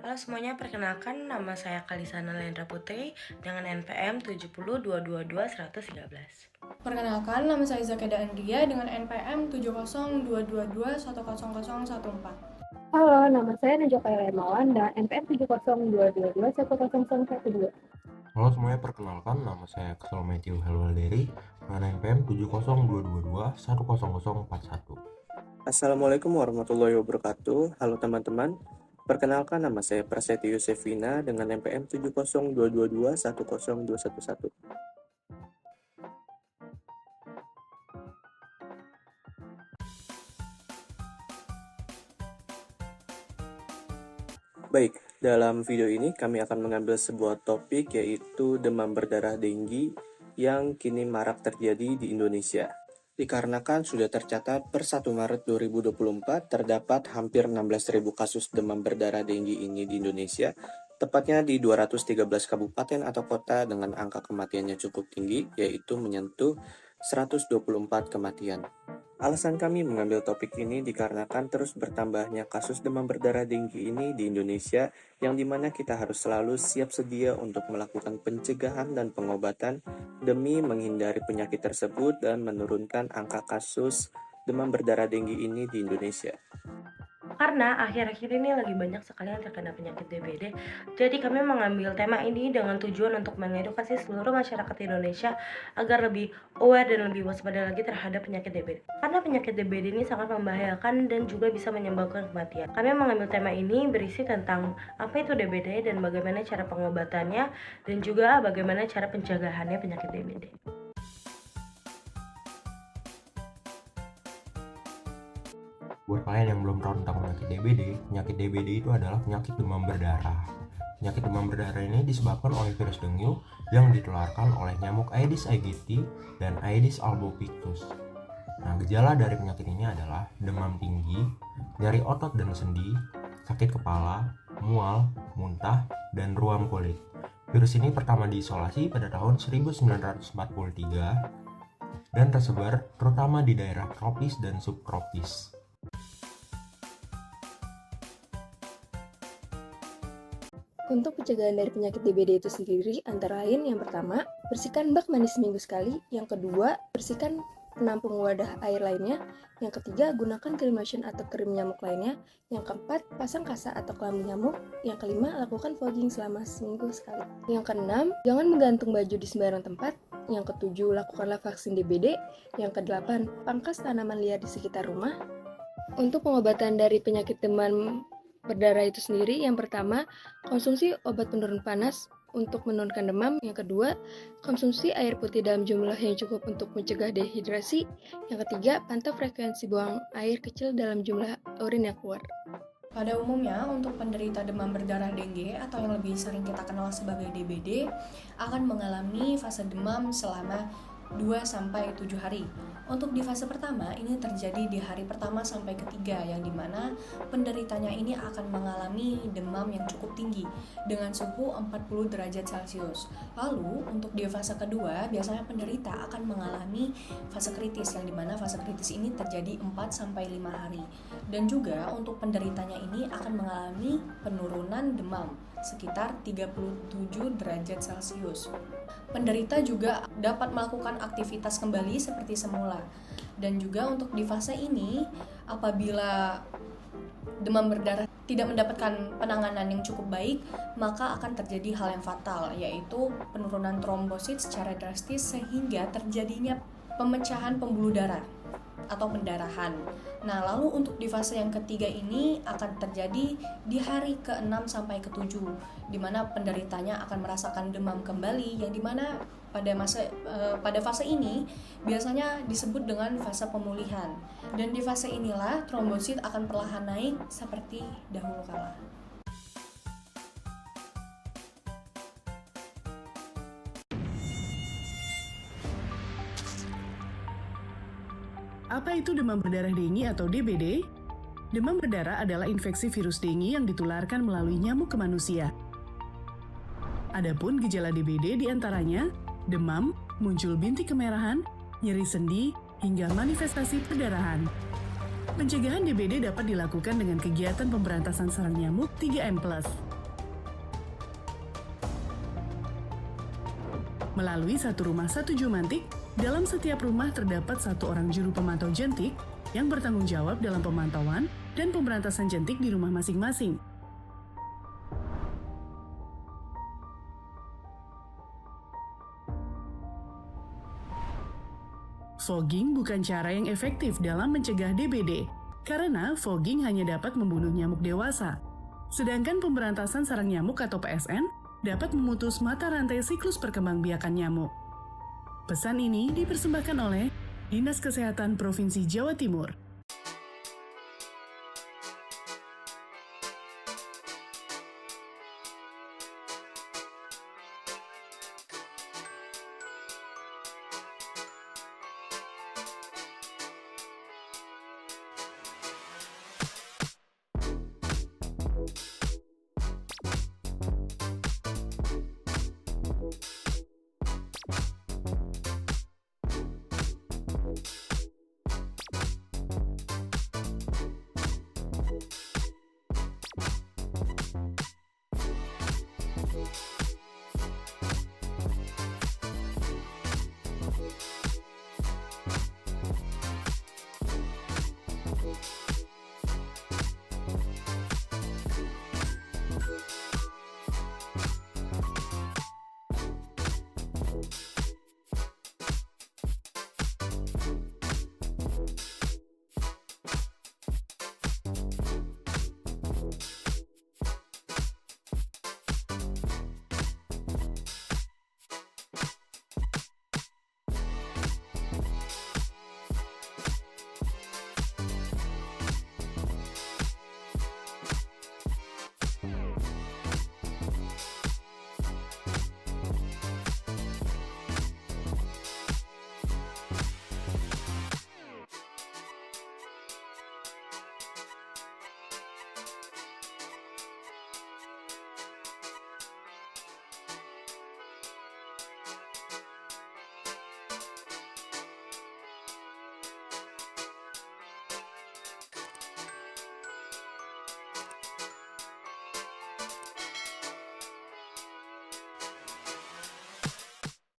Halo semuanya, perkenalkan nama saya Kalisana Lendra Putri dengan NPM 70222113. Perkenalkan, nama saya Zakeda Andria dengan NPM 7022210014. Halo, nama saya Najwa Kailemawan dan NPM 7022210012. Halo semuanya, perkenalkan nama saya Kesel Matthew Helwalderi dengan NPM 7022100041. Assalamualaikum warahmatullahi wabarakatuh. Halo teman-teman. Perkenalkan nama saya Prasetyo Yosefina dengan NPM 7022210211. Baik, dalam video ini kami akan mengambil sebuah topik yaitu demam berdarah denggi yang kini marak terjadi di Indonesia. Dikarenakan sudah tercatat per 1 Maret 2024 terdapat hampir 16.000 kasus demam berdarah denggi ini di Indonesia, tepatnya di 213 kabupaten atau kota dengan angka kematiannya cukup tinggi, yaitu menyentuh 124 kematian. Alasan kami mengambil topik ini dikarenakan terus bertambahnya kasus demam berdarah denggi ini di Indonesia, yang dimana kita harus selalu siap sedia untuk melakukan pencegahan dan pengobatan demi menghindari penyakit tersebut dan menurunkan angka kasus demam berdarah denggi ini di Indonesia. Karena akhir-akhir ini lagi banyak sekali yang terkena penyakit DBD, jadi kami mengambil tema ini dengan tujuan untuk mengedukasi seluruh masyarakat Indonesia agar lebih aware dan lebih waspada lagi terhadap penyakit DBD. Karena penyakit DBD ini sangat membahayakan dan juga bisa menyebabkan kematian. Kami mengambil tema ini berisi tentang apa itu DBD dan bagaimana cara pengobatannya dan juga bagaimana cara pencegahannya penyakit DBD. Buat kalian yang belum tahu tentang penyakit DBD itu adalah penyakit demam berdarah. Penyakit demam berdarah ini disebabkan oleh virus dengue yang ditularkan oleh nyamuk Aedes aegypti dan Aedes albopictus. Nah, gejala dari penyakit ini adalah demam tinggi, nyeri otot dan sendi, sakit kepala, mual, muntah, dan ruam kulit. Virus ini pertama diisolasi pada tahun 1943 dan tersebar terutama di daerah tropis dan subtropis. Untuk pencegahan dari penyakit DBD itu sendiri, antara lain yang pertama, bersihkan bak mandi seminggu sekali. Yang kedua, bersihkan penampung wadah air lainnya. Yang ketiga, gunakan krim lotion atau krim nyamuk lainnya. Yang keempat, pasang kasa atau kelambu nyamuk. Yang kelima, lakukan fogging selama seminggu sekali. Yang keenam, jangan menggantung baju di sembarang tempat. Yang ketujuh, lakukanlah vaksin DBD. Yang kedelapan, pangkas tanaman liar di sekitar rumah. Untuk pengobatan dari penyakit demam berdarah itu sendiri, yang pertama, konsumsi obat penurun panas untuk menurunkan demam. Yang kedua, konsumsi air putih dalam jumlah yang cukup untuk mencegah dehidrasi. Yang ketiga, pantau frekuensi buang air kecil dalam jumlah urin yang keluar. Pada umumnya, untuk penderita demam berdarah dengue atau yang lebih sering kita kenal sebagai DBD akan mengalami fase demam selama 2-7 hari. Untuk di fase pertama, ini terjadi di hari pertama sampai ketiga, yang dimana penderitanya ini akan mengalami demam yang cukup tinggi dengan suhu 40 derajat Celcius. Lalu, untuk di fase kedua, biasanya penderita akan mengalami fase kritis, yang dimana fase kritis ini terjadi 4-5 hari. Dan juga untuk penderitanya ini akan mengalami penurunan demam sekitar 37 derajat Celcius. Penderita juga dapat melakukan aktivitas kembali seperti semula. Dan juga untuk di fase ini, apabila demam berdarah tidak mendapatkan penanganan yang cukup baik, maka akan terjadi hal yang fatal, yaitu penurunan trombosit secara drastis sehingga terjadinya pemecahan pembuluh darah atau pendarahan. Nah, lalu untuk di fase yang ketiga ini akan terjadi di hari ke-6 sampai ke-7, di mana penderitanya akan merasakan demam kembali, yang dimana pada fase ini biasanya disebut dengan fase pemulihan. Dan di fase inilah trombosit akan perlahan naik seperti dahulu kala. Apa itu demam berdarah dengue atau DBD? Demam berdarah adalah infeksi virus dengue yang ditularkan melalui nyamuk ke manusia. Adapun gejala DBD diantaranya demam, muncul bintik kemerahan, nyeri sendi, hingga manifestasi perdarahan. Pencegahan DBD dapat dilakukan dengan kegiatan pemberantasan sarang nyamuk 3M+. Melalui satu rumah satu jumantik, dalam setiap rumah terdapat satu orang juru pemantau jentik yang bertanggung jawab dalam pemantauan dan pemberantasan jentik di rumah masing-masing. Fogging bukan cara yang efektif dalam mencegah DBD, karena fogging hanya dapat membunuh nyamuk dewasa. Sedangkan pemberantasan sarang nyamuk atau PSN dapat memutus mata rantai siklus perkembangbiakan nyamuk. Pesan ini dipersembahkan oleh Dinas Kesehatan Provinsi Jawa Timur.